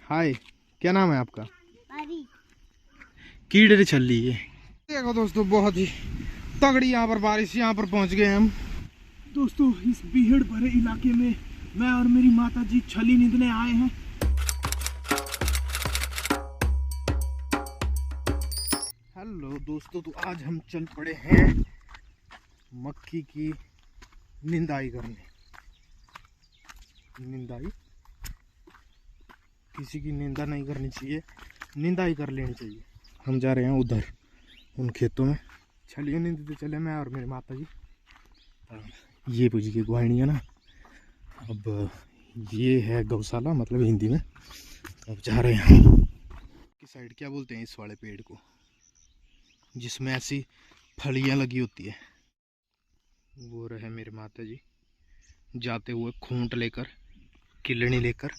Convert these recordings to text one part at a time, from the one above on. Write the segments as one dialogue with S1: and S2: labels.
S1: हाय, क्या नाम है आपका?
S2: कीड़े छल्ली है।
S1: देखो दोस्तों, बहुत ही तगड़ी यहाँ पर बारिश, यहाँ पर पहुँच गए हम
S2: दोस्तों इस भीड़ भरे इलाके में मैं और मेरी माता जी छली नींदने आए हैं।
S1: हेलो दोस्तों, तो आज हम चल पड़े हैं मक्की की निंदाई करने। निंदाई, किसी की निंदा नहीं करनी चाहिए, निंदाई कर लेनी चाहिए। हम जा रहे हैं उधर उन खेतों में, छलियाँ नींदते चले मैं और मेरी माता जी। ये पूजी की गुआइनी है ना। अब ये है गौशाला, मतलब हिंदी में। तो अब जा रहे हैं की साइड, क्या बोलते हैं इस वाले पेड़ को जिसमें ऐसी फलियां लगी होती है। वो रहे मेरे माता जी जाते हुए खूंट लेकर, किलनी लेकर।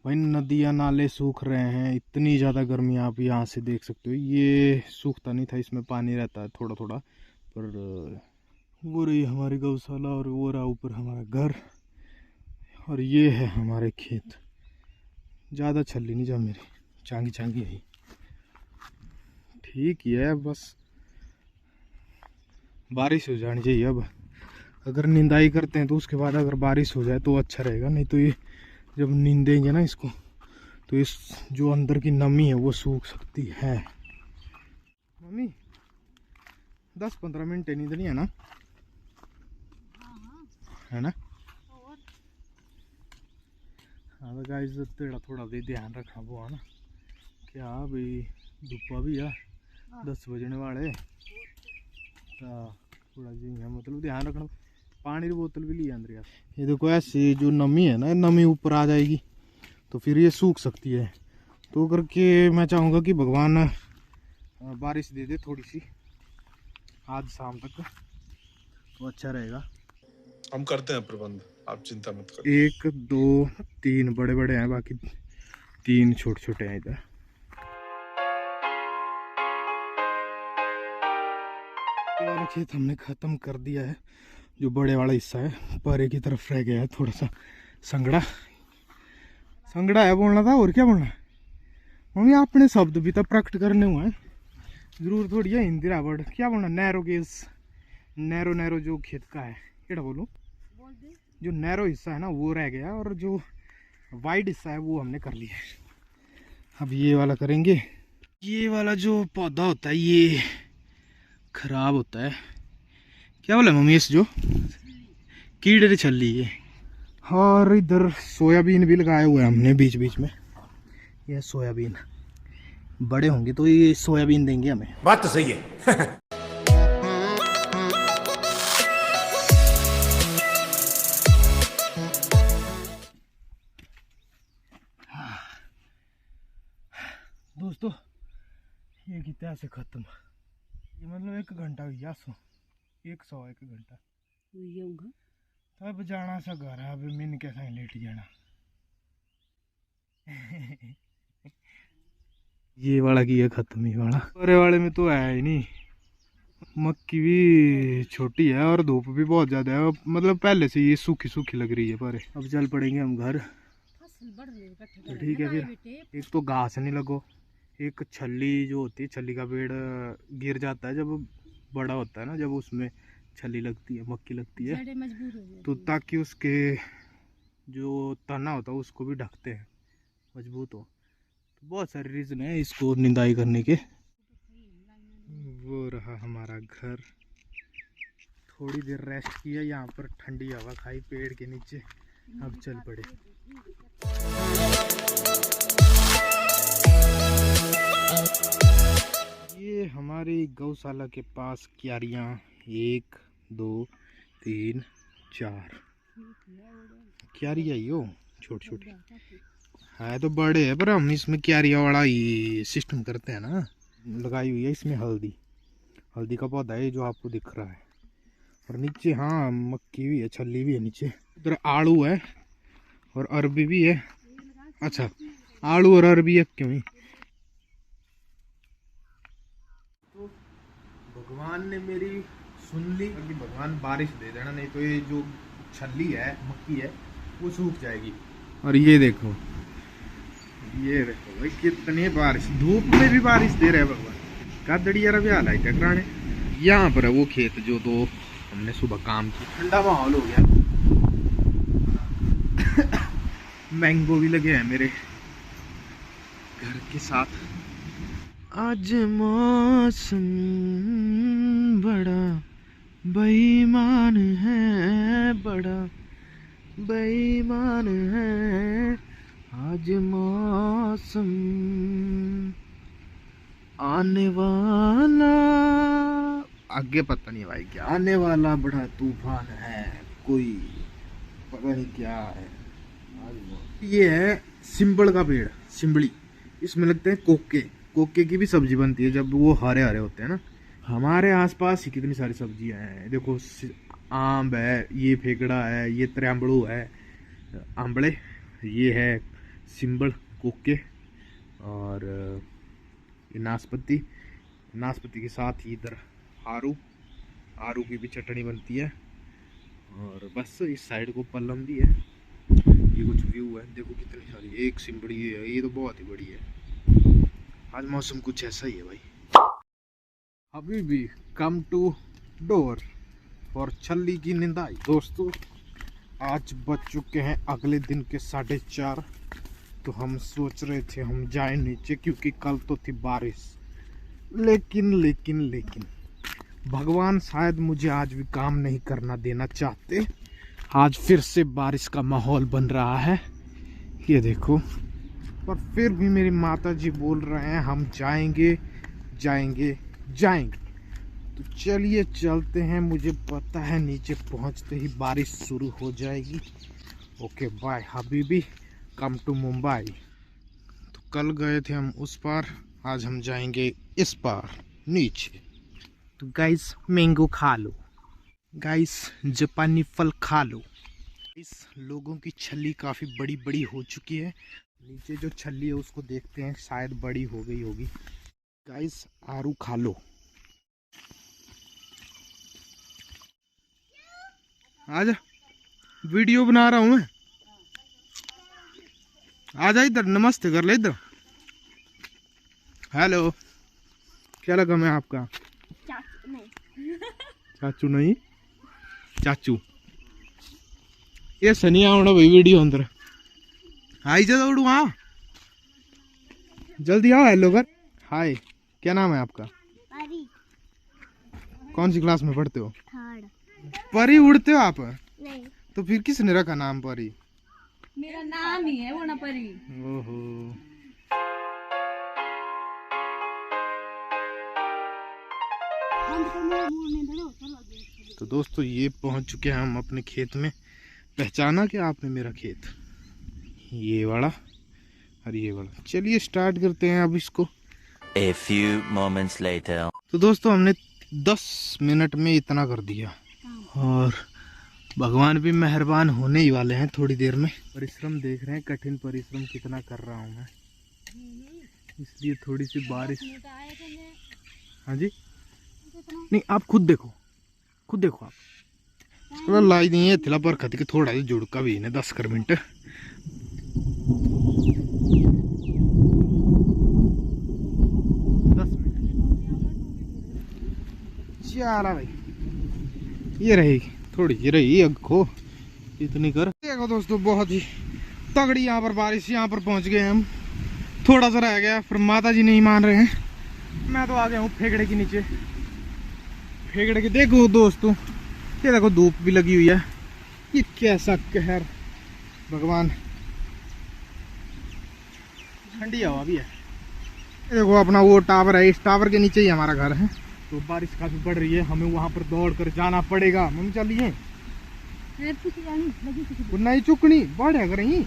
S1: भाई नदियाँ नाले सूख रहे हैं, इतनी ज़्यादा गर्मी, आप यहाँ से देख सकते हो। ये सूखता नहीं था, इसमें पानी रहता है थोड़ा थोड़ा। पर वो रही हमारी गौशाला और वो रहा ऊपर हमारा घर और ये है हमारे खेत। ज़्यादा छल्ली नहीं जा मेरी, चांगी चांगी है, ठीक ही है। बस बारिश हो जानी चाहिए। अब अगर निंदाई करते हैं तो उसके बाद अगर बारिश हो जाए तो अच्छा रहेगा, नहीं तो ये जब नींदेंगे ना इसको तो इस जो अंदर की नमी है वो सूख सकती है। मम्मी 10-15 मिनट नींदनी है ना? है ना? हाँ तो गाइस तेरा थोड़ा दे ध्यान रखना वो है ना, क्या भाई धुप्पा भी है 10 बजने वाले। थोड़ा जी है, मतलब ध्यान रखना। पानी की बोतल भी लिया अंदर यार। ये देखो ऐसी जो नमी है ना, नमी ऊपर आ जाएगी तो फिर ये सूख सकती है। तो करके मैं चाहूँगा कि भगवान बारिश दे दे थोड़ी सी आज शाम तक, तो अच्छा रहेगा।
S3: हम करते हैं प्रबंध, आप चिंता मत करिए।
S1: 1 2 3 बड़े बड़े हैं, बाकी 3 छोटे छोटे हैं इधर। ये वाला खेत हमने ख़त्म कर दिया है, जो बड़े वाला हिस्सा है। परे की तरफ रह गया है थोड़ा सा संगड़ा। संगड़ा है बोलना था, और क्या बोलना है मम्मी? अपने शब्द भी तो प्रकट करने हुए हैं, जरूर थोड़ी है हिंदी रावड़। क्या बोलना? नैरो केस, नैरो नैरो जो खेत का है, क्या बोलूँ? जो नैरो हिस्सा है ना वो रह गया, और जो वाइड हिस्सा है वो हमने कर लिया है। अब ये वाला करेंगे। ये वाला जो पौधा होता है ये खराब होता है, क्या बोला मम्मी? इस जो कीड़े छल्ली है। और इधर सोयाबीन भी लगाए हुए हैं हमने बीच बीच में। ये सोयाबीन बड़े होंगे तो ये सोयाबीन देंगे हमें।
S3: बात तो सही है।
S1: दोस्तों ये कितना से खत्म, ये मतलब 1 घंटा हो गया, 101 घंटा तब जाना सा घर है। अभी मिन के साथ लेट जाना। ये वाला की है खत्म, ही वाला अरे वाले में तो है ही नहीं। मक्की भी छोटी है और धूप भी बहुत ज्यादा है, मतलब पहले से ये सूखी सूखी लग रही है। पर अब चल पड़ेंगे हम घर, तो ठीक है फिर। एक तो घास नहीं लगो, एक छल्ली जो होती है, छल्ली का पेड़ गिर जाता है जब बड़ा होता है ना, जब उसमें छल्ली लगती है, मक्की लगती है, तो ताकि उसके जो तना होता है उसको भी ढकते हैं, मजबूत हो। तो बहुत सारे रीज़न है इसको निंदाई करने के। वो रहा हमारा घर, थोड़ी देर रेस्ट किया यहाँ पर, ठंडी हवा खाई पेड़ के नीचे। अब चल पड़े। ये हमारी गौशाला के पास क्यारियाँ 1 2 3 4 क्यारियाँ ही हो, छोटी छोटी है तो बड़े है, पर हम इसमें क्यारियाँ वाला ही सिस्टम करते हैं ना। लगाई हुई है इसमें हल्दी, हल्दी का पौधा है जो आपको दिख रहा है। और नीचे हाँ मक्की भी है, छल्ली भी है नीचे। उधर आड़ू है और अरबी भी है। अच्छा आड़ू और अरबी है क्यों ही। तो भगवान ने मेरी सुन ली, अभी भगवान बारिश दे देना, नहीं तो ये जो छल्ली है मक्की है वो सूख जाएगी। और ये देखो ये देखो भाई कितनी बारिश, धूप में भी बारिश दे रहे हैं भगवान का दड़िया रवि हाल है टकराने। यहाँ पर है वो खेत जो दो हमने सुबह काम की, ठंडा माहौल हो गया। मैंगो भी लगे हैं मेरे घर के साथ। आज मौसम बड़ा बेईमान है, बड़ा बेईमान है आज मौसम। आने वाला आगे पता नहीं भाई क्या आने वाला बड़ा तूफान है, कोई पता नहीं क्या है। ये है सिंबल का पेड़, सिंबली, इसमें लगते हैं कोके। कोके की भी सब्जी बनती है जब वो हरे हरे होते हैं ना। हमारे आसपास ही कितनी सारी सब्जियां हैं, देखो आम है, ये फेगड़ा है, ये त्रैम्बड़ू है, आंबड़े, ये है सिंबल कोके, और ये नाशपाती। नाशपाती के साथ ही इधर आरू, आरू की भी चटनी बनती है। और बस इस साइड को पल्लम भी है। ये कुछ व्यू है, देखो कितनी सारी, एक सिंबड़ी है, ये तो बहुत ही बड़ी है। आज मौसम कुछ ऐसा ही है भाई। अभी भी कम टू डोर और छल्ली की निंदाई। दोस्तों आज बज चुके हैं अगले दिन के 4:30। तो हम सोच रहे थे हम जाएं नीचे, क्योंकि कल तो थी बारिश। लेकिन भगवान शायद मुझे आज भी काम नहीं करना देना चाहते। आज फिर से बारिश का माहौल बन रहा है, ये देखो। पर फिर भी मेरी माताजी बोल रहे हैं हम जाएंगे जाएंगे जाएंगे। तो चलिए चलते हैं। मुझे पता है नीचे पहुंचते ही बारिश शुरू हो जाएगी। ओके बाय हबीबी, कम टू मुंबई। तो कल गए थे हम उस पार, आज हम जाएंगे इस पार नीचे। तो गाइस मैंगो खा लो, गाइस जापानी फल खा लो। इस लोगों की छल्ली काफ़ी बड़ी बड़ी हो चुकी है। नीचे जो छल्ली है उसको देखते हैं, शायद बड़ी हो गई होगी। गाइस आरू खा लो। आजा, वीडियो बना रहा हूँ मैं, आजा इधर, नमस्ते कर ले इधर। हेलो, क्या लगा मैं आपका? चाचू नहीं, चाचू। ये सनी आओ भाई वीडियो अंदर आई जा दौड़ू। हाँ जल्दी आओ, हेलो कर। हाय, क्या नाम है आपका? परी। कौन सी क्लास में पढ़ते हो? थर्ड। परी उड़ते हो आप? नहीं। तो फिर किसने रखा नाम परी?
S4: मेरा नाम ही है वो ना परी।
S1: ओहो। तो दोस्तों ये पहुंच चुके हैं हम अपने खेत में। पहचाना क्या आपने मेरा खेत? ये वाला और ये वाला। चलिए स्टार्ट करते हैं अब इसको।
S5: A few moments later.
S1: तो दोस्तों हमने 10 मिनट में इतना कर दिया, और भगवान भी मेहरबान होने ही वाले हैं थोड़ी देर में। परिश्रम देख रहे हैं, कठिन परिश्रम कितना कर रहा हूँ मैं, इसलिए थोड़ी सी बारिश। हाँ जी, नहीं आप खुद देखो, खुद देखो आप। थोड़ा लाई नहीं है थिला पर खत के थोड़ा सा जुड़का भी है 10 मिनट। चला भाई, ये रहेगी थोड़ी, ये रही अगो इतनी कर। देखो दोस्तों बहुत ही तगड़ी यहाँ पर बारिश। यहाँ पर पहुँच गए हम, थोड़ा सा रह गया, फिर माता जी नहीं मान रहे हैं। मैं तो आ गया हूँ फेगड़े के नीचे। फेगड़े के देखो दोस्तों, ये देखो धूप भी लगी हुई है। ये कैसा कहर भगवान, ठंडी हवा भी है। ये देखो अपना वो टावर है, इस टावर के नीचे ही हमारा घर है। तो बारिश काफी पड़ रही है, हमें वहां पर दौड़ कर जाना पड़ेगा। मम्मी चलिए, नहीं चुकनी बढ़े अगर ये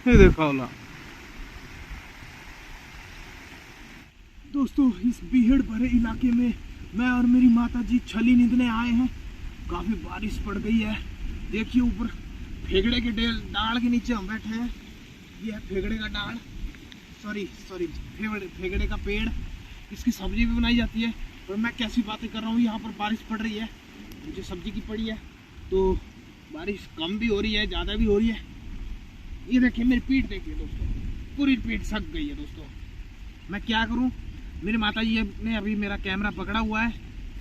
S1: देखा
S2: दोस्तों इस भीड़ भरे इलाके में मैं और मेरी माताजी छली नींदने आए हैं। काफी बारिश पड़ गई है। देखिए ऊपर फेगड़े के डाल के नीचे हम बैठे हैं। ये है फेगड़े का डाल, सॉरी फेगड़े का पेड़। इसकी सब्जी भी बनाई जाती है। और मैं कैसी बातें कर रहा हूँ, यहाँ पर बारिश पड़ रही है, मुझे सब्जी की पड़ी है। तो बारिश कम भी हो रही है, ज़्यादा भी हो रही है। ये देखिए मेरी पीठ देखिए दोस्तों, पूरी पीठ सक गई है दोस्तों। मैं क्या करूं, मेरी माता जी ने अभी मेरा कैमरा पकड़ा हुआ है,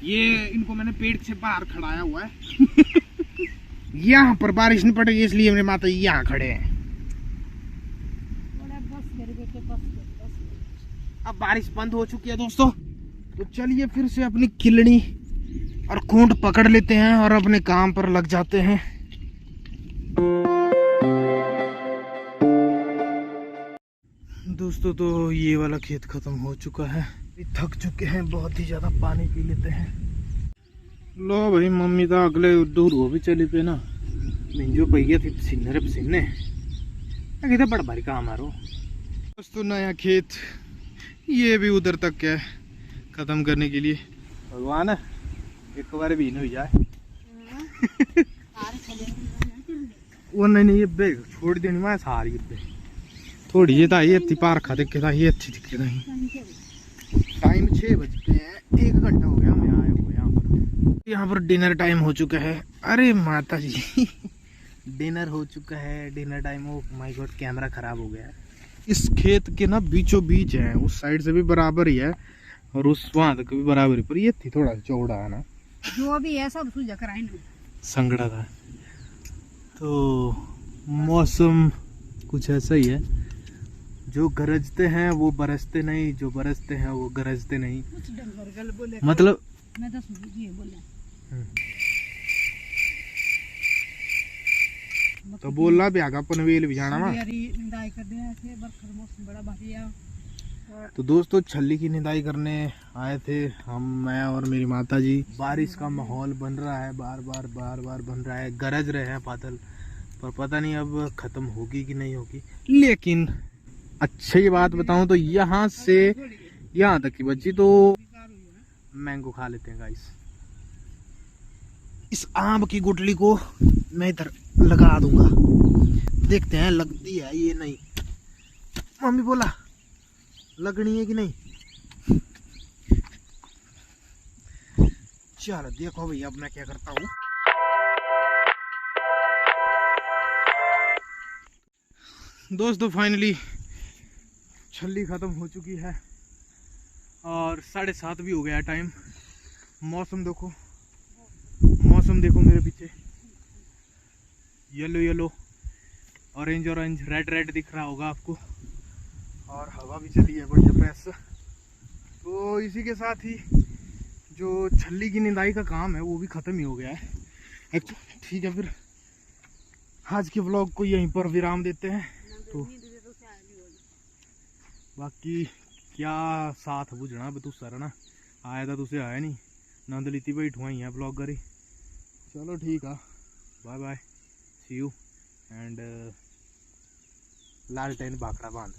S2: ये इनको मैंने पेट से बाहर खड़ाया हुआ है। यहाँ पर बारिश नहीं पड़ रही इसलिए मेरे माता जी यहाँ खड़े हैं। अब बारिश बंद हो चुकी है दोस्तों, तो चलिए फिर से अपनी किलनी और खूंट पकड़ लेते हैं और अपने काम पर लग जाते हैं। दोस्तों तो ये वाला खेत खत्म हो चुका है, थक चुके हैं, बहुत ही ज्यादा पानी पी लेते हैं। लो भाई मम्मी तो अगले दूर वो भी चली पे ना, मिंजो भैया थी पसीने रे पसीने, कितना बड़ा भारी काम आ रहा। दोस्तों नया खेत ये भी उधर तक है खत्म करने के लिए। भगवान एक बार भी नहीं जाए। वो नहीं ये बैग छोड़ देनी मैं सारी पे थोड़ी ये था, ये इतनी पार खा देखे था, ये अच्छी दिखे नहीं। टाइम 6 बज गए हैं, 1 घंटा हो गया मैं आया हुआ यहाँ पर। यहाँ पर डिनर टाइम हो चुका है। अरे माता जी डिनर हो चुका है, dinner time. Oh my God camera खराब हो गया है। इस खेत के ना बीचों बीच है, उस साइड से भी बराबर ही है और उस वहां तक भी बराबर ही, पर ये थी थोड़ा चौड़ा है ना,
S4: जो भी है सब सूझ कराएंगे
S1: संगड़ा था। तो मौसम कुछ ऐसा ही है, जो गरजते हैं वो बरसते नहीं, जो बरसते हैं वो गरजते नहीं। मतलब
S4: मैं तो ये बोला
S1: तो बोल रहा भी आगा पनवेल भी जाना ना।
S4: निदाई कर दे ऐसे बरखा मौसम बड़ा बढ़िया।
S1: तो दोस्तों छल्ली की निदाई करने आए थे हम, मैं और मेरी माता जी। बारिश का माहौल बन रहा है, बार बार बन रहा है, गरज रहे हैं बादल, पर पता नहीं अब खत्म होगी कि नहीं होगी। लेकिन अच्छी बात बताऊं तो यहाँ से यहाँ तक की बच्ची तो मैंगो खा लेते हैं गाइस। इस आम की गुठली को मैं इधर लगा दूंगा, देखते हैं लगती है ये नहीं। मम्मी बोला लगनी है कि नहीं, चलो देखो भैया अब मैं क्या करता हूँ। दोस्तों फाइनली छल्ली खत्म हो चुकी है और 7:30 भी हो गया टाइम। मौसम देखो, मौसम देखो मेरे पीछे, yellow yellow, orange orange, red red दिख रहा होगा आपको, और हवा भी चली है बढ़िया फ्रेश। तो इसी के साथ ही जो छल्ली की निदाई का काम है वो भी ख़त्म ही हो गया है। ठीक है फिर आज के व्लॉग को यहीं पर विराम देते हैं। तो बाकी क्या साथ बुझना तू सर ना आया था, तुसे आया नहीं, नंद लीती बैठुआ ही है ब्लॉगर ही। चलो ठीक है, bye bye, see you and लालटेन बाखड़ा बांध।